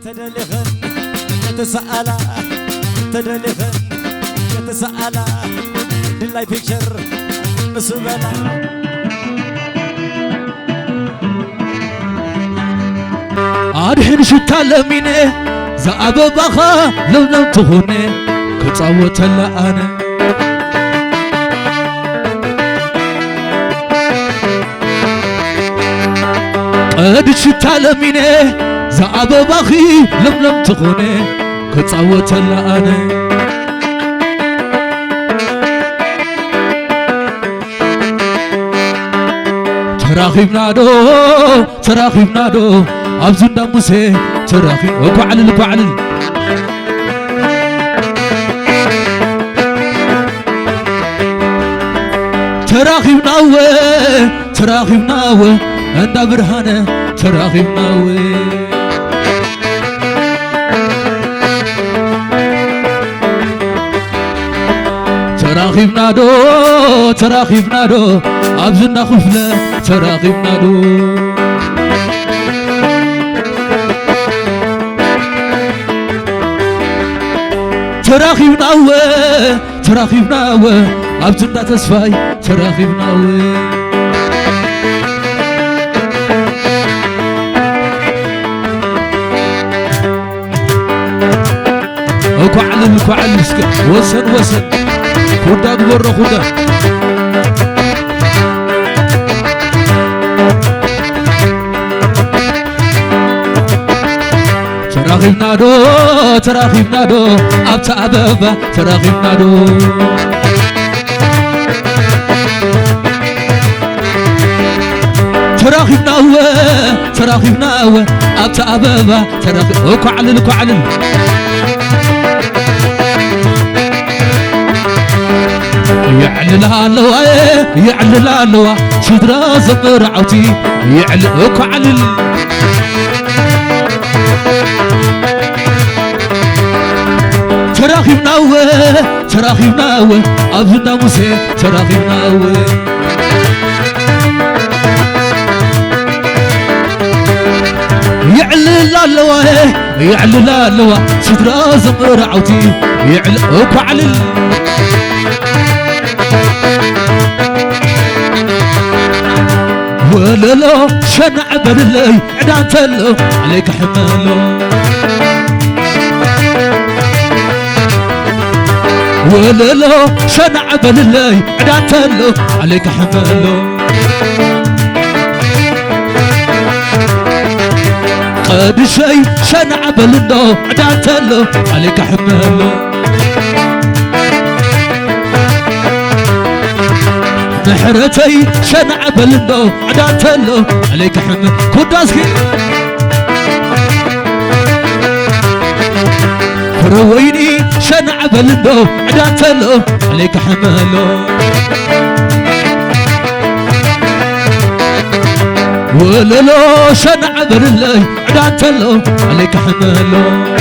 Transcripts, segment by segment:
تدلخن يتسأل تدلخن يتسأل دلاي بيكشر نسبنا أرحل شتالمينه زعب بخا لو تهونه كتصوت لأنا قد شتالمينه زعب بخي لو تهونه كتصوت لأنا تراخيبنا دو أبزنا موسى تراخي وقعلل تراخيبنا عند برهانه تراخيبنا تراخيبنا دو أبزنا خفله تراخيبنا دو تراخيبنا أبزنا تسفاي تراخيبنا وكعلل وسن خدا قبر خدا تراخيبنا دو أبتا أبابا تراخيبنا دو تراخيبنا أبتا أبابا وكعلل يعلل الله شدرا زمر عوتي وكعلل تراخيبنا أبزنا موسى تراخيبنا يعلل الله شدرا زمر عوتي وكعلل وللو شنع بللي عدان تلو عليك حمالو وللو شنع بللي عدان تلو عليك حمالو قد شي شنع بللو عدان تلو عليك حمالو محرتي شنع بلندو عدان تلو عليك حمل كوداسكي فرويني شنع بلندو عدان تلو عليك حملو وللو شنع بلندو عدان تلو عليك حملو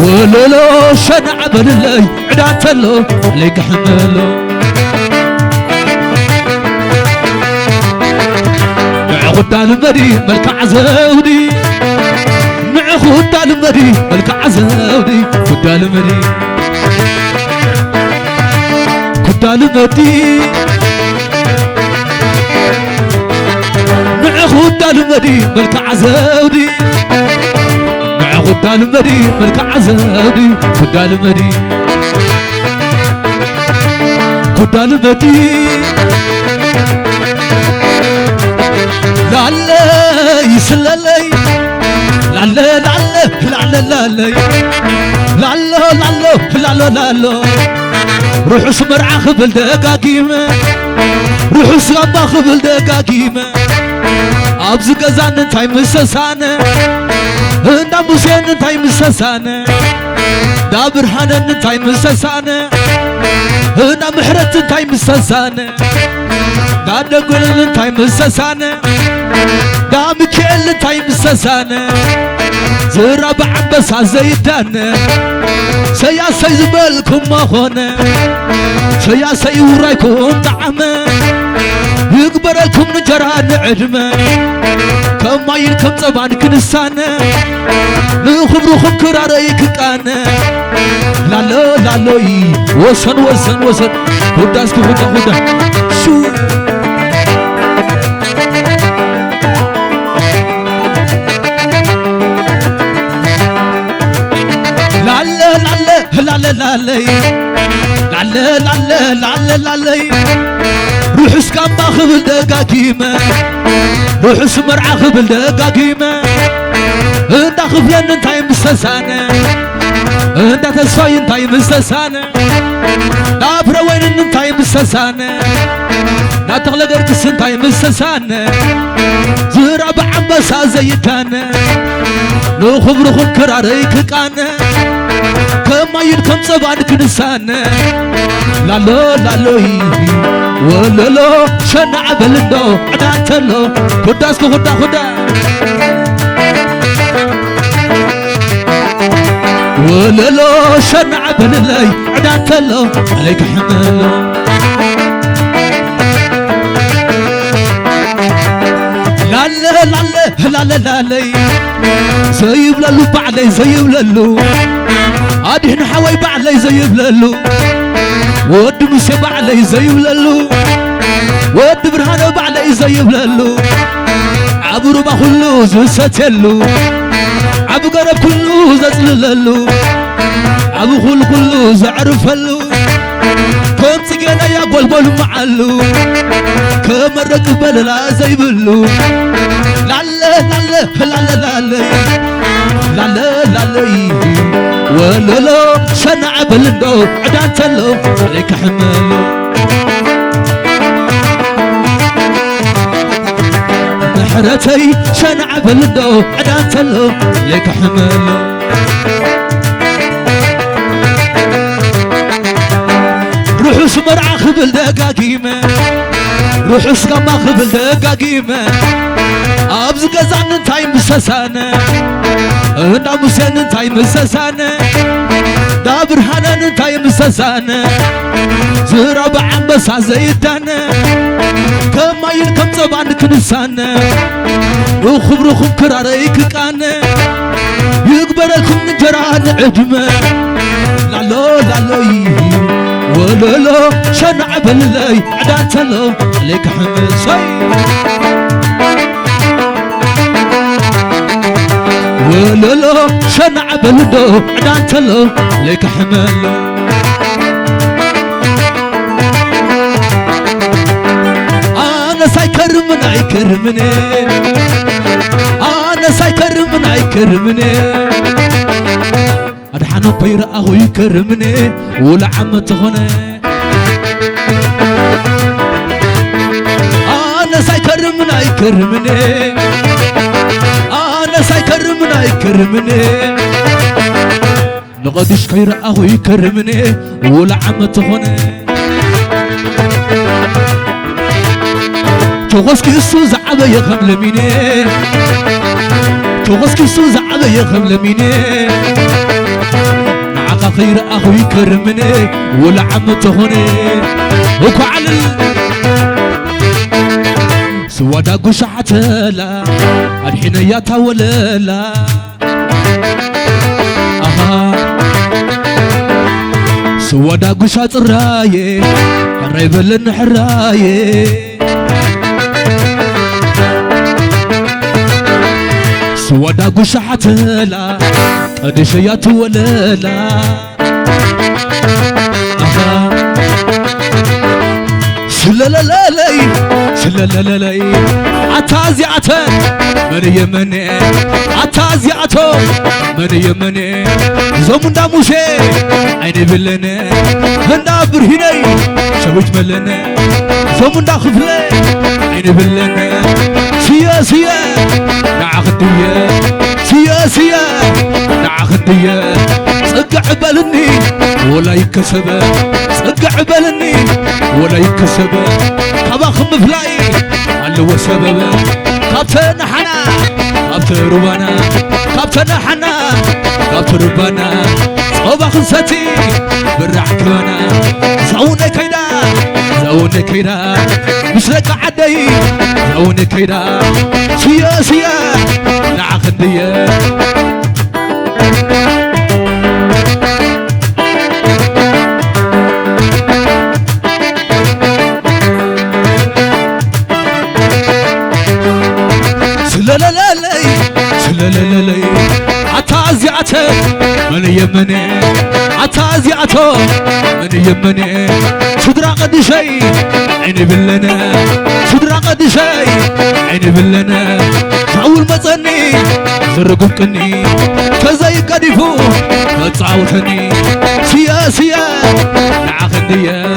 وللو شنع بللي عدان تلو عليك حملو معخد المدي ملك عزودي معخد المدي ملك عزودي خد المدي معخد المدي ملك عزودي خد المدي ملك عزودي خد المدي لعلي يسللي لعلي روحوا سمرع خبل دقاقيمة روحوا سغبا خبل دقاقيمة أبز قزان انتاي مسسانة دا موسين انتاي مسسانة دا برهان انتاي مسسانة دا محرت انتاي مسسانة دا دقل انتاي مسسانة دا مكيل انتاي مسسانة زراب عبسا زيدانة سياسي زبالكم ما خونا سياسي ورايكم طعمة يقبركم نجران عدمة كما يلكم طبعا كنسانة نخبركم كراريك كان لالو لالو وصن وصن وصن وداسك هدا هدا شو لالا لالا لالا لالا لالا لالا لالا روح اسكام باخذ دقاقيمة روح اسمرع خبل دقاقيمة انت خفلن انتاي مستسانة انت تسوي انتاي مستسانة لا فروين انتاي مستسانة لا تغلق اركس انتاي مستسانة زهرة بعمسا زيتانة لو خبرخم كراريك كانة كما يركم صبان كنسانة لالو لالو ولولو شنع بلدو عداتلو خداسكو خدا خدا ولولو شنع بلدي عداتلو عليك حملو لالا لالا لالا لالا زيب لالو بعلي زيب لالو عادي حواي بعلي زيب لالو ود موسى بعلي زيب لالو ود برهانو بعلي زيب لالو عبرو ما كله زستلو عبو قرب كله ززللو عبو خل كله زعرفلو كم تجينا يا بلبل معلو كم ركب لا زيبلو لالا لالا لالا لالا لالا لالا ولولو شنع بلدو عدانتلو عليك حملو محرتي شنع بلدو عدانتلو عليك حملو روحو سمرع خبل دقاقيمة روحو سقما خبل دقاقيمة أبز قزان انتاي مسسانة انا مسان انتاي مسسانة دا برهانا انتاي مسسانة زهرة بعمسا زيتانة كما يلكم زبان كنسانة وخبركم كراريك كانة يقبركم نجران عدمة لالو لالو ولولو شنع بلي عداتلو عليك حمل صي ولولو شنع بلدو عداتلو عليك حمل انا سايكرمن عيكرمني انا سايكرمن عيكرمني أدحانو بير أخو يكرمني ولا عم تغني أنا سايكرمنا يكرمني أنا سايكرمنا يكرمني نقدش خير أخو يكرمني ولا عم تغني توغسكي السوز عبا يخم لميني توغسكي السوز عبا يخم لميني خير أخوي كرمني ولا عم تهوني وكو على سوادا قشعت لا الحين يا تولى لا سوادا قشعت الراية قريب للنحراية سوادا قشعت لا قديش يا تولى لا سلالالالي سلالالالي عتازي عتان من يمني عتازي عتو من يمني زمنا موسى عيني بلنا هنا برهني شويت ملنا زمنا خفلي عيني بلنا سياسية نعخدية سياسية نعخدية صقع بالني ولا يكسب صقع بالني ولا يكسب طبخ مفلاي اللي سبب كابتن حنا كابتن ربنا كابتن حنا كابتن ربنا طبخ ستي بالرحكنا زوني كيدا زوني كيدا مسرق عدي زوني كيدا سيا نعخدية سلالالي عتازيعته من يمني عتازيعته من يمني شدرا قد شي عيني بلنا شدرا قد شي عيني بلنا تعول مصني زرقم كني كذا يقدفو تصاوتني سيا نعخديه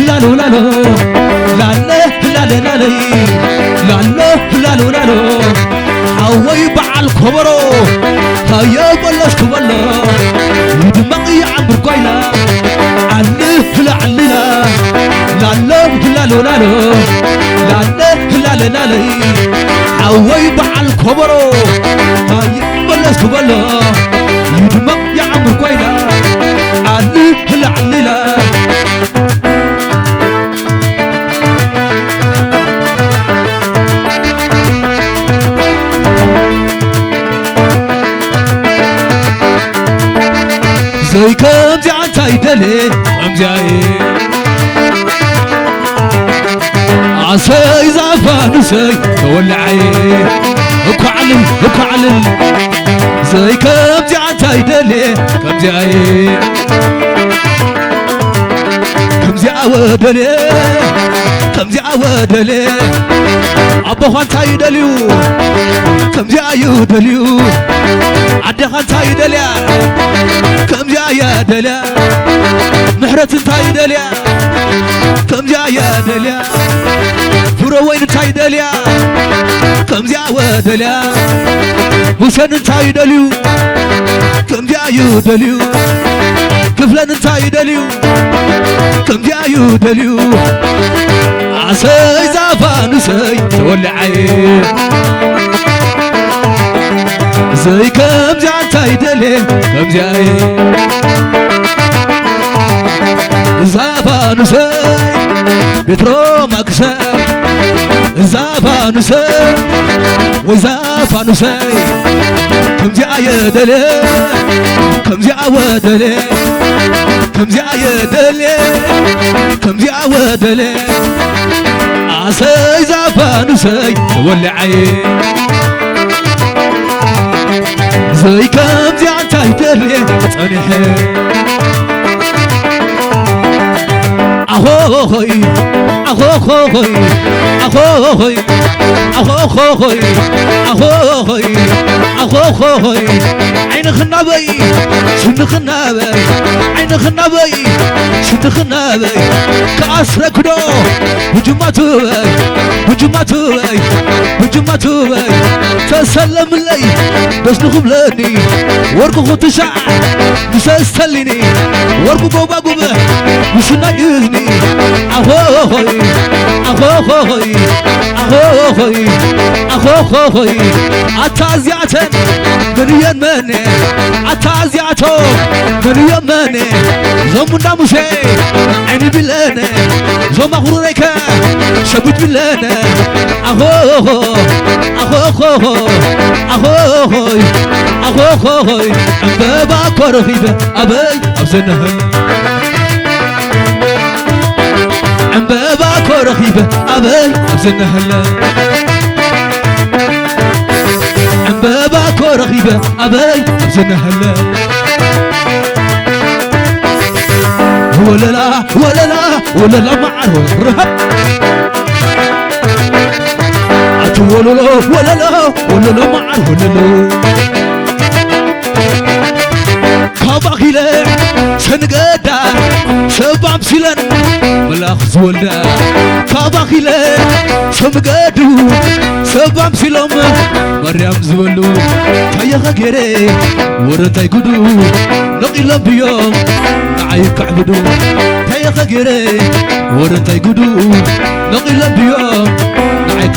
لالو لالو لالو لالو عوي بعل كبرو هيا بلش كبلا يدمقي عمر كويلا علي عليلا لالو لالو عوي بعل كبرو هيا بلش كبلا يدمقي عمر كويلا علي عليلا زي كم زي عن تايدلي كم زي عسى زعفان سي تولعي اكو علل زي كم زي عن تايدلي كم زي عودلي أبو خان تايدليو كم زي عودليو عدي خان تايدليا كم جاية دليا محرة تاي دليا كم جاية دليا فروين تاي دليا كم جاوة دليا حسين تاي دليو كم جايو دليو كفلان تاي دليو كم جايو دليو عسى زعفان سي تولعي زي كم زي تايدلي كم زي زعفان سي بترو مكسر زعفان سي وزعفان سي كم زي دلي كم زي عودلي كم زي دلي كم زي عودلي عسى زعفان سي تولعي زي كم زي عن تايدلي صنيحي أخوي أخوي أخوي أخوي أخوي أخوي عين خنابي شن خنابي عين خنابي شن خنابي كأسرك دو هجماتوي تسلم لي بس نخم لني ورقو خطشع مسستلني ورقو بوبا بوبا مسنا يزني أخوي أخوي أخوي أخوي أتازيعتن من يمني أتازيعتو من يمني زمنا مشي عيني بلاني زم أخروريك شبت بلاني أخوي أخوي بابا كرهيبة أبي أبزنها بابا كرهيبة أبي أبزنها بابا كرهيبة أبي أبزنها ولا لا معروف ولا لا معروف كابا خيلة سنقدا سبام سيلن ملاخ زولدا كابا خيلة سنقدو سبام سيلم مريم زولو تايا غيري ورتاي قدو نقيل بيوم نعي كعبدو تايا غيري ورتاي قدو نقيل بيوم نعي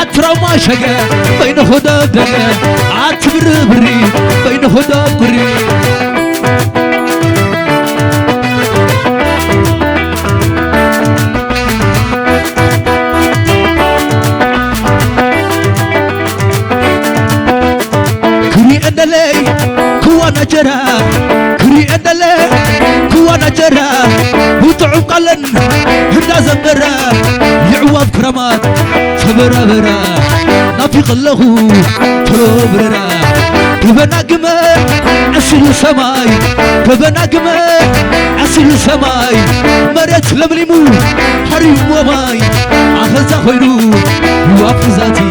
عترما شقا بين خدا دقا عتبر بري بين خدا بري كري أدلي كوانا جرا كري أدلي كوانا جرا وطعم قلن هدا زمرا يعواب كرامات صبرا برا نافق له تروبرا كبنا قمر عسل سماي كبنا قمر عسل سماي مرت لملمو حريم وماي عخزا خيرو وافزاتي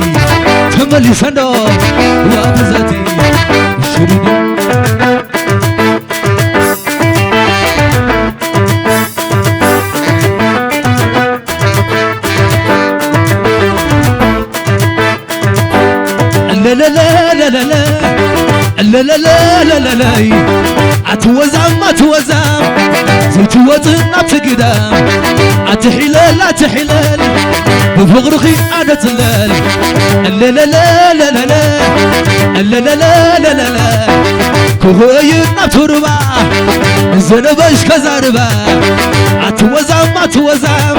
تملي سندو وافزاتي شريدي لا لا لا لا لا لا لا لا لا لا لا أتوزعم أتوزعم زيت وزن أتقدام أتحلال أتحلال بفغرخي أنا تلال لا لا لا لا لا لا لا لا لا لا لا لا كهوينا تربا زنبش كزاربا أتوزعم أتوزعم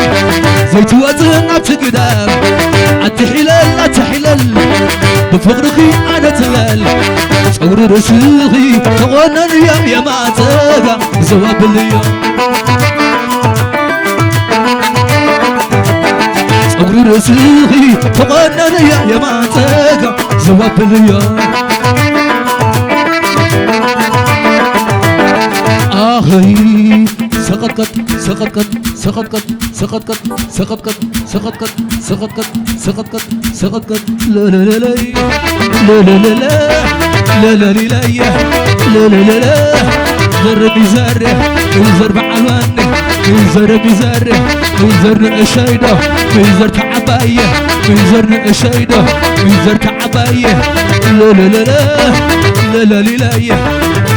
زيت وزن أتقدام أتحلال أتحلال بفغرخي أنا تلال صور رسلي تغنى اليوم يا معتقى زواب اليوم صور رسلي تغنى اليوم يا معتقى زواب اليوم آخي سقط سقط سقط سقط سقط سقط سقط سقط سقط لا لا لا لا لا لا لا لا لا لا لا لا لا لا زر بزره زر بعوانه زر بزره زر الشيده زر تعبايه زر الشيده زر تعبايه لا لا لا لا لا لا لا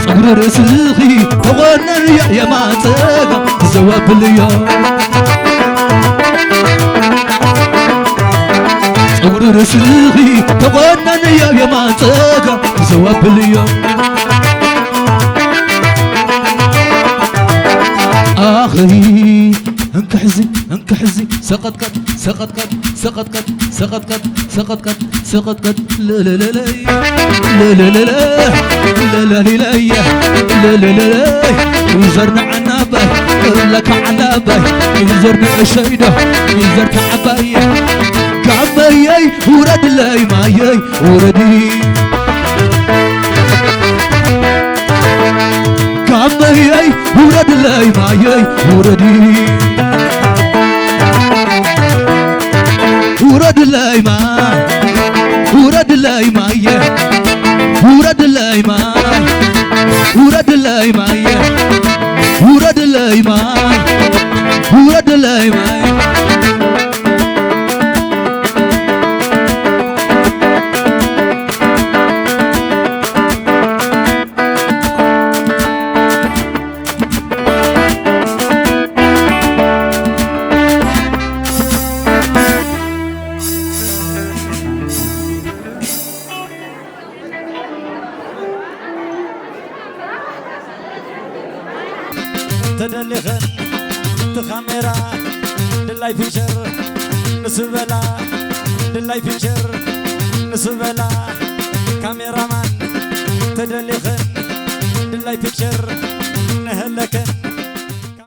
صبر رسخي تغنى يا معتقى زواب اليوم صبر رسخي تغنى يا معتقى زواب اليوم آخري انك حزي انك حزي سقط قد سقط قد سقط قد سقط قد سقط قد سقط قد لا لا لا لا لا لا لا لا لا لا لا لا لا وزرنا عنابه لك عنابه وزرنا الشيده وزرت عبايه كعبايي ورد لاي مايي وردي كعبايي ورد لاي مايي وردي ورد لاي ماي ورد لاي ماي ورد لاي ماي ورد لاي ماي ورد لاي ماي ورد لاي ماي تدلخن تخامرا دلاي فيشر نسبلا دلاي فيشر نسبلا كاميرا مان تدلخن دلاي فيشر نهلكن